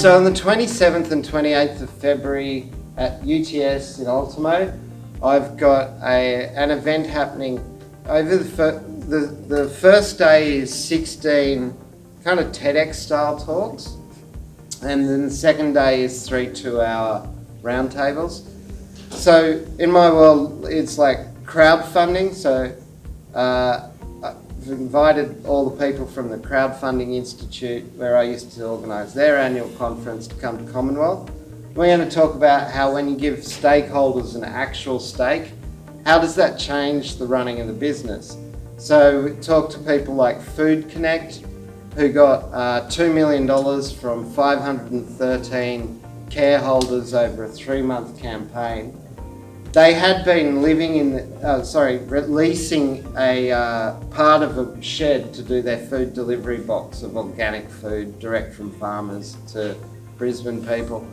So on the 27th and 28th of February at UTS in Ultimo, I've got an event happening. Over the first day is 16 kind of TEDx style talks, and then the second day is 3 2-hour roundtables. So in my world, it's like crowdfunding. So I've invited all the people from the Crowdfunding Institute, where I used to organise their annual conference, to come to Commonwealth. We're going to talk about how when you give stakeholders an actual stake, how does that change the running of the business? So we talked to people like Food Connect, who got $2 million from 513 careholders over a 3-month campaign. They had been living in, leasing a part of a shed to do their food delivery box of organic food direct from farmers to Brisbane people.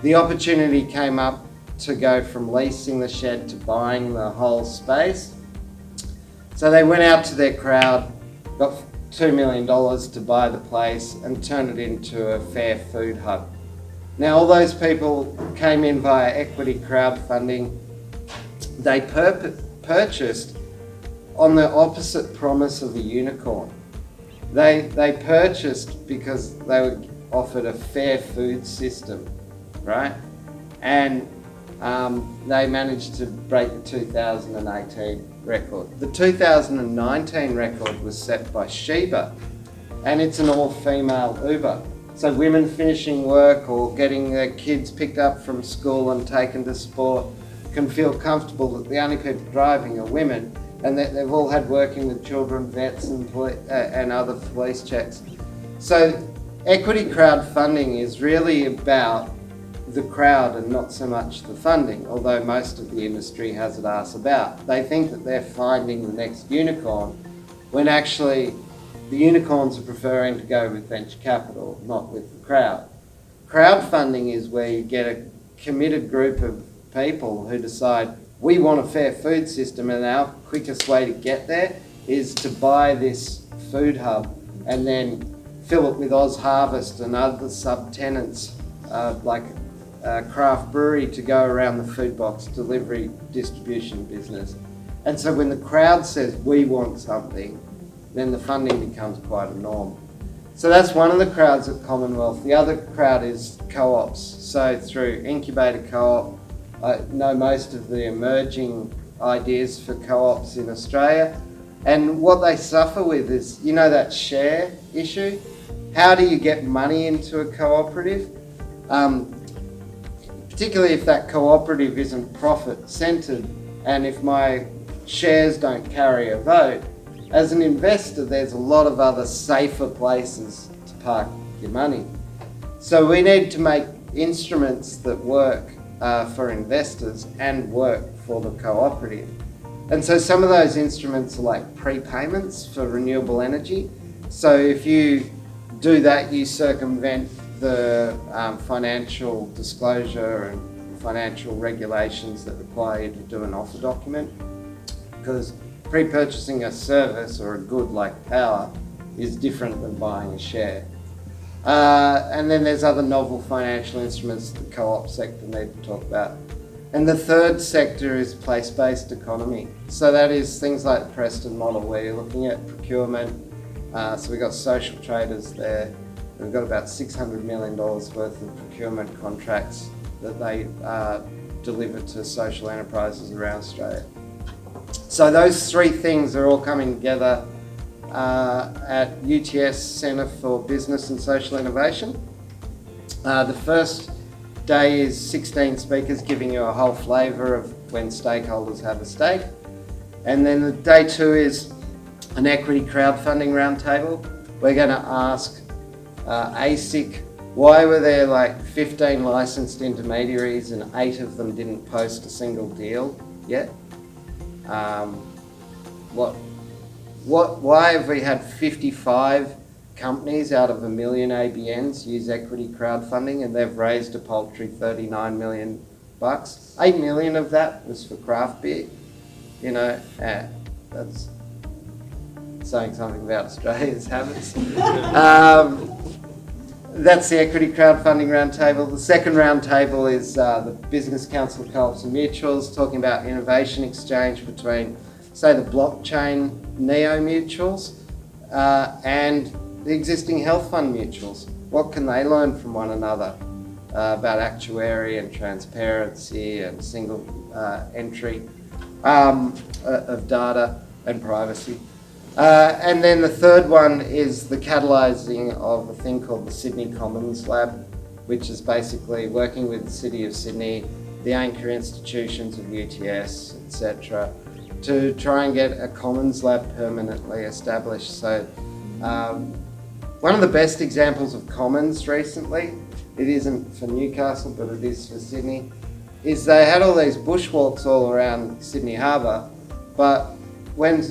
The opportunity came up to go from leasing the shed to buying the whole space. So they went out to their crowd, got $2 million to buy the place and turn it into a fair food hub. Now all those people came in via equity crowdfunding. They purchased on the opposite promise of a unicorn. They purchased because they were offered a fair food system, right? And they managed to break the 2018 record. The 2019 record was set by Sheba, and it's an all-female Uber. So women finishing work or getting their kids picked up from school and taken to sport can feel comfortable that the only people driving are women, and that they've all had working with children, vets and other police checks. So equity crowdfunding is really about the crowd and not so much the funding, although most of the industry has it arse about. They think that they're finding the next unicorn, when actually the unicorns are preferring to go with venture capital, not with the crowd. Crowdfunding is where you get a committed group of people who decide, we want a fair food system, and our quickest way to get there is to buy this food hub and then fill it with Oz Harvest and other subtenants like Craft Brewery to go around the food box delivery distribution business. And so when the crowd says we want something, then the funding becomes quite a norm. So that's one of the crowds at Commonwealth. The other crowd is co-ops. So through Incubator Co-op, I know most of the emerging ideas for co-ops in Australia. And what they suffer with is, you know, that share issue. How do you get money into a cooperative? Particularly if that cooperative isn't profit-centred, and if my shares don't carry a vote. As an investor, there's a lot of other safer places to park your money. So we need to make instruments that work for investors and work for the cooperative. And so some of those instruments are like prepayments for renewable energy. So if you do that, you circumvent the financial disclosure and financial regulations that require you to do an offer document, because pre-purchasing a service or a good like power is different than buying a share. And then there's other novel financial instruments the co-op sector need to talk about. And the third sector is place-based economy. So that is things like the Preston model, where you're looking at procurement. So we've got social traders there. We've got about $600 million worth of procurement contracts that they deliver to social enterprises around Australia. So those three things are all coming together at UTS Centre for Business and Social Innovation. The first day is 16 speakers giving you a whole flavour of when stakeholders have a stake. And then the day two is an equity crowdfunding roundtable. We're going to ask ASIC, why were there like 15 licensed intermediaries and 8 of them didn't post a single deal yet? Why have we had 55 companies out of 1 million ABNs use equity crowdfunding and they've raised a paltry $39 million? 8 million of that was for craft beer. You know, that's saying something about Australia's habits. That's the Equity Crowdfunding Roundtable. The second roundtable is the Business Council of Co-ops and Mutuals, talking about innovation exchange between, say, the blockchain neo-mutuals and the existing health fund mutuals. What can they learn from one another about actuary and transparency and single entry of data and privacy? And then the third one is the catalysing of a thing called the Sydney Commons Lab, which is basically working with the City of Sydney, the anchor institutions of UTS, etc., to try and get a Commons Lab permanently established. So one of the best examples of Commons recently, it isn't for Newcastle but it is for Sydney, is they had all these bushwalks all around Sydney Harbour, but when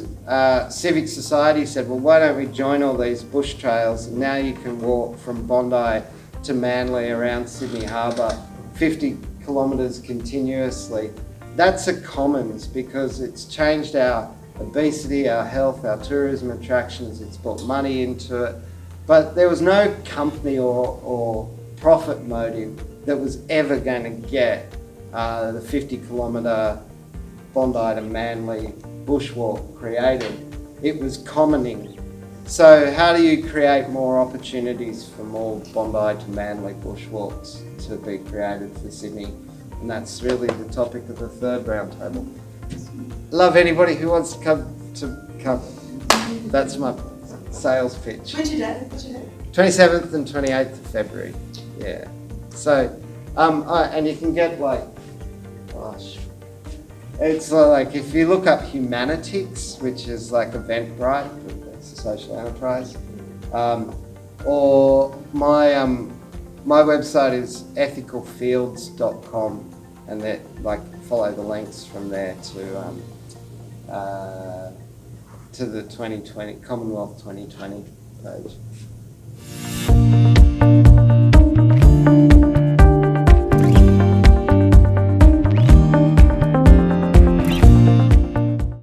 civic society said, well, why don't we join all these bush trails, and now you can walk from Bondi to Manly around Sydney Harbour 50 kilometres continuously. That's a commons because it's changed our obesity, our health, our tourism attractions, it's brought money into it, but there was no company or profit motive that was ever going to get the 50 kilometre Bondi to Manly bushwalk created. It was commoning. So how do you create more opportunities for more Bondi to Manly bushwalks to be created for Sydney? And that's really the topic of the third roundtable. Love anybody who wants to come. That's my sales pitch. When's your date? 27th and 28th of February. Yeah. So, and you can get like, gosh, it's like if you look up Humanitix, which is like Eventbrite, but it's a social enterprise, or my website is ethicalfields.com, and that follow the links from there to the 2020 Commonwealth 2020 page.